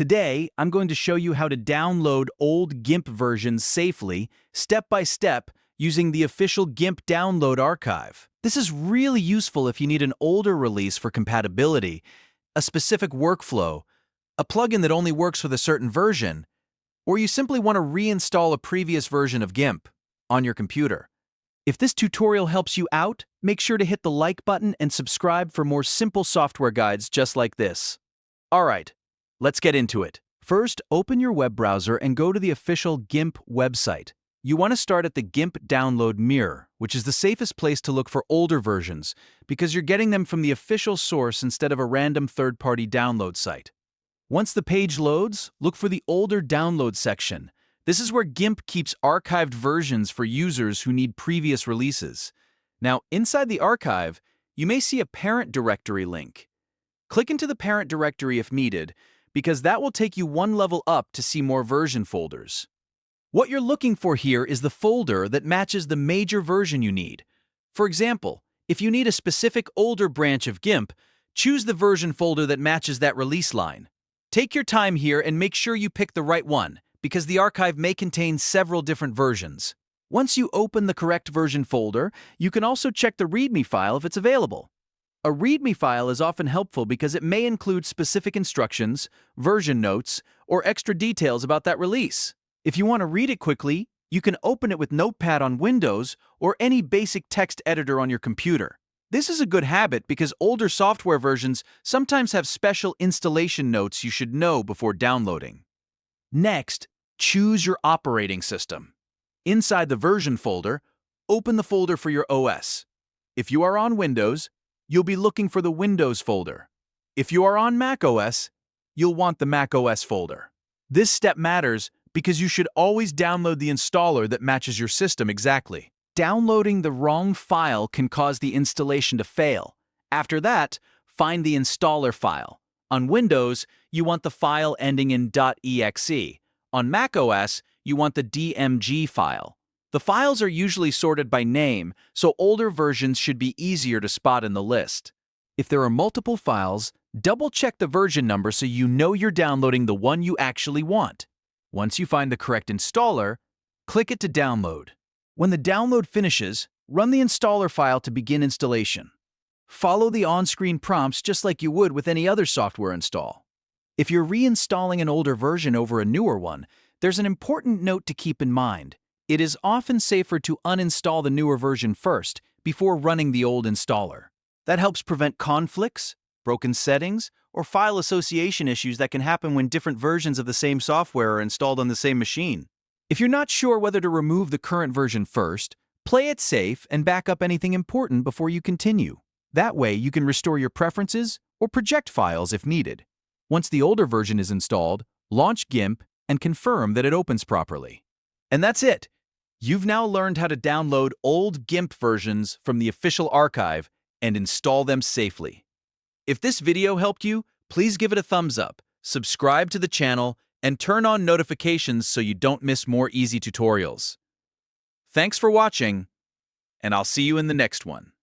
Today, I'm going to show you how to download old GIMP versions safely, step by step, using the official GIMP download archive. This is really useful if you need an older release for compatibility, a specific workflow, a plugin that only works with a certain version, or you simply want to reinstall a previous version of GIMP on your computer. If this tutorial helps you out, make sure to hit the like button and subscribe for more simple software guides just like this. Alright, let's get into it. First, open your web browser and go to the official GIMP website. You want to start at the GIMP download mirror, which is the safest place to look for older versions, because you're getting them from the official source instead of a random third-party download site. Once the page loads, look for the older download section. This is where GIMP keeps archived versions for users who need previous releases. Now, inside the archive, you may see a parent directory link. Click into the parent directory if needed, because that will take you one level up to see more version folders. What you're looking for here is the folder that matches the major version you need. For example, if you need a specific older branch of GIMP, choose the version folder that matches that release line. Take your time here and make sure you pick the right one, because the archive may contain several different versions. Once you open the correct version folder, you can also check the Readme file if it's available. A Readme file is often helpful because it may include specific instructions, version notes, or extra details about that release. If you want to read it quickly, you can open it with Notepad on Windows or any basic text editor on your computer. This is a good habit because older software versions sometimes have special installation notes you should know before downloading. Next, choose your operating system. Inside the version folder, open the folder for your OS. If you are on Windows, you'll be looking for the Windows folder. If you are on Mac OS, you'll want the Mac OS folder. This step matters because you should always download the installer that matches your system exactly. Downloading the wrong file can cause the installation to fail. After that, find the installer file. On Windows, you want the file ending in .exe. On Mac OS, you want the DMG file. The files are usually sorted by name, so older versions should be easier to spot in the list. If there are multiple files, double-check the version number so you know you're downloading the one you actually want. Once you find the correct installer, click it to download. When the download finishes, run the installer file to begin installation. Follow the on-screen prompts just like you would with any other software install. If you're reinstalling an older version over a newer one, there's an important note to keep in mind. It is often safer to uninstall the newer version first before running the old installer. That helps prevent conflicts, broken settings, or file association issues that can happen when different versions of the same software are installed on the same machine. If you're not sure whether to remove the current version first, play it safe and back up anything important before you continue. That way, you can restore your preferences or project files if needed. Once the older version is installed, launch GIMP and confirm that it opens properly. And that's it! You've now learned how to download old GIMP versions from the official archive and install them safely. If this video helped you, please give it a thumbs up, subscribe to the channel, and turn on notifications so you don't miss more easy tutorials. Thanks for watching, and I'll see you in the next one.